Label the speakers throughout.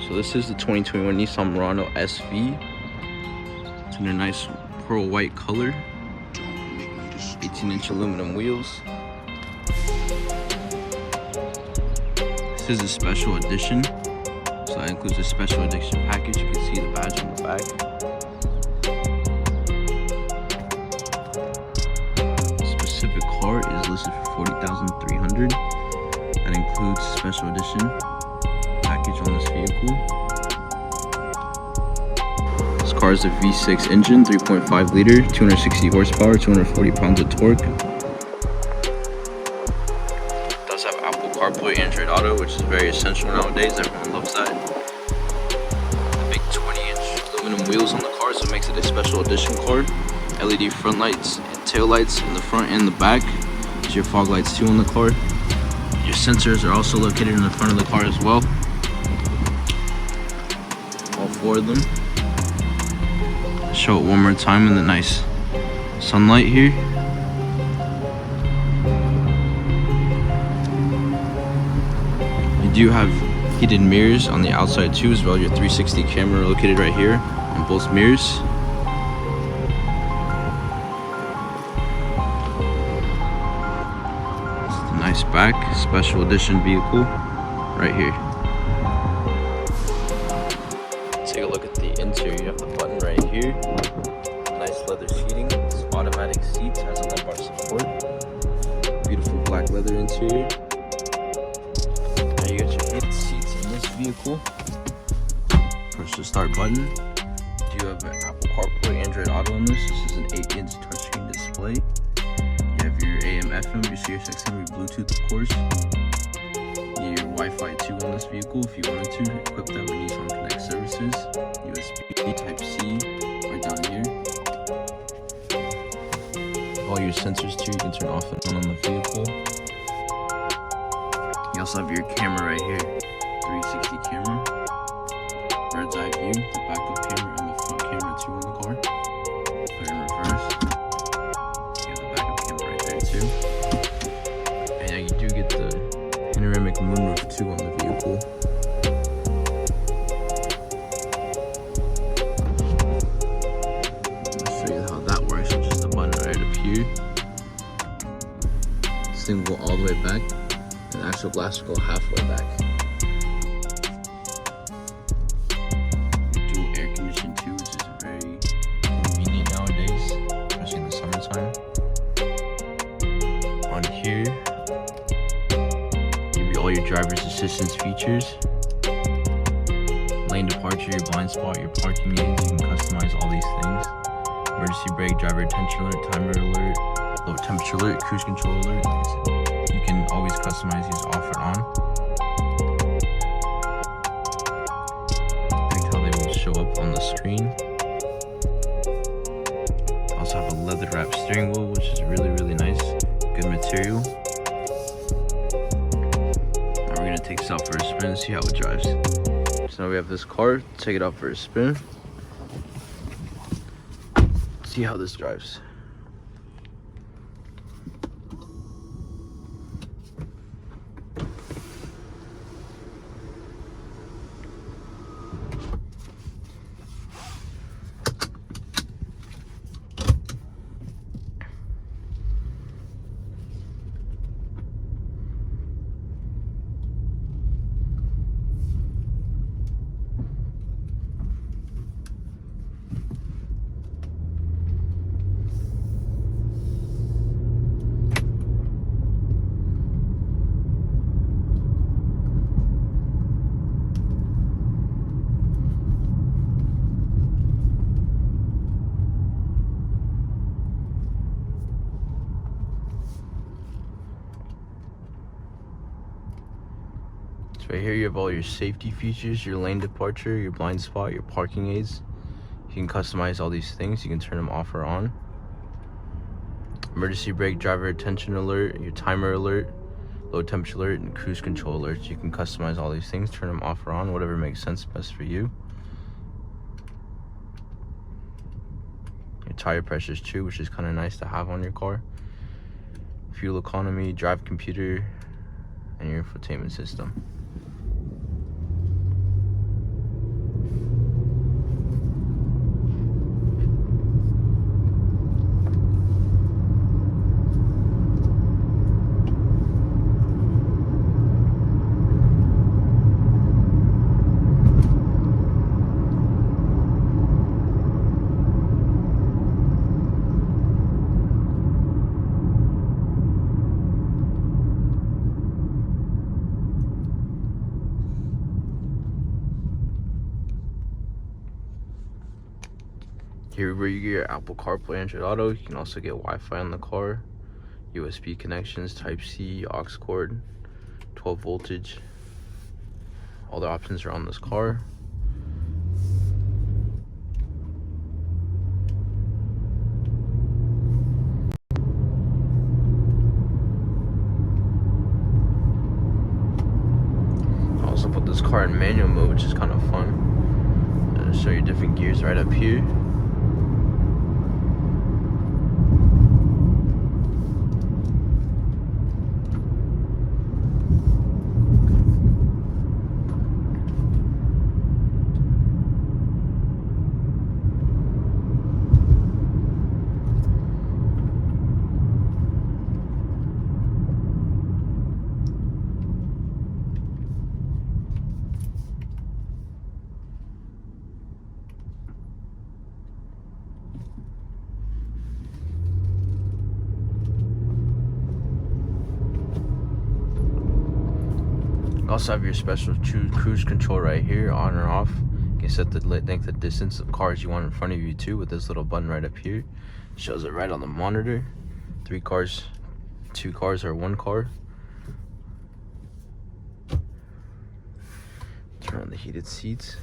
Speaker 1: So this is the 2021 Nissan Murano SV. It's in a nice pearl white color. 18-inch aluminum wheels. This is a special edition. So that includes a special edition package. You can see the badge on the back. The specific car is listed for $40,300. That includes a special edition package on this vehicle. This car is a V6 engine, 3.5 liter, 260 horsepower, 240 pounds of torque. It does have Apple CarPlay, Android Auto, which is very essential nowadays. Everyone loves that. The big 20-inch aluminum wheels on the car, so it makes it a special edition car. LED front lights and tail lights in the front and the back. There's your fog lights too on the car. Your sensors are also located in the front of the car as well. All 4 of them. Show it one more time in the nice sunlight here. You do have heated mirrors on the outside too, as well as your 360 camera located right here on both mirrors. Nice back, special edition vehicle right here. Take a look at the interior. You have the button right here. Nice leather seating. It's automatic seats, has a lumbar support. Beautiful black leather interior. Now you got your heated seats in this vehicle. Push the start button. You do have an Apple CarPlay, Android Auto on this. This is an 8-inch touchscreen display. AM, FM, your Sirius XM, your Bluetooth, of course. You need your Wi-Fi too on this vehicle if you wanted to. Equip that with Nissan Connect services. USB Type-C right down here. All your sensors too, you can turn off and on the vehicle. You also have your camera right here. 360 camera. Bird's eye view, the backup camera and the front camera too on the car. Put it in reverse. Too. And yeah, you do get the panoramic moonroof too on the vehicle. I'll show you how that works with just a button right up here. This thing will go all the way back, and the actual glass will go halfway back. Dual air conditioning too, which is very convenient nowadays, especially in the summertime. On here, give you all your driver's assistance features. Lane departure, your blind spot, your parking aids. You can customize all these things. Emergency brake, driver attention alert, timer alert, low temperature alert, cruise control alert. You can always customize these off or on. Like how they will show up on the screen. Also have a leather wrapped steering wheel, which is really nice. Good material. Now we're gonna take this out for a spin and see how it drives. So now we have this car, take it out for a spin. See how this drives. Right here you have all your safety features, your lane departure, your blind spot, your parking aids. You can customize all these things. You can turn them off or on. Emergency brake, driver attention alert, your timer alert, low temperature alert, and cruise control alerts. You can customize all these things, turn them off or on, whatever makes sense best for you. Your tire pressures too, which is kind of nice to have on your car. Fuel economy, drive computer, and your infotainment system. Here where you get your Apple CarPlay, Android Auto. You can also get Wi-Fi in the car, USB connections, Type-C, aux cord, 12 voltage. All the options are on this car. I also put this car in manual mode, which is kind of fun. I'll show you different gears right up here. You also have your special cruise control right here, on or off. You can set the length of distance of cars you want in front of you too with this little button right up here. Shows it right on the monitor. 3 cars, 2 cars, or 1 car. Turn on the heated seats.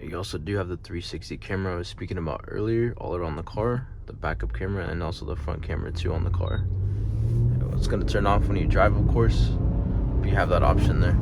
Speaker 1: You also do have the 360 camera I was speaking about earlier, all around the car, the backup camera, and also the front camera too on the car. It's going to turn off when you drive, of course, but you have that option there.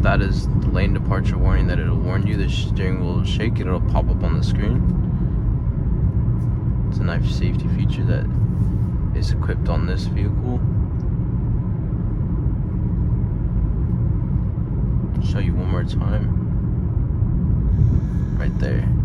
Speaker 1: That is the lane departure warning that it'll warn you. The steering wheel will shake, it'll pop up on the screen. It's a nice safety feature that is equipped on this vehicle. I'll show you one more time. Right there.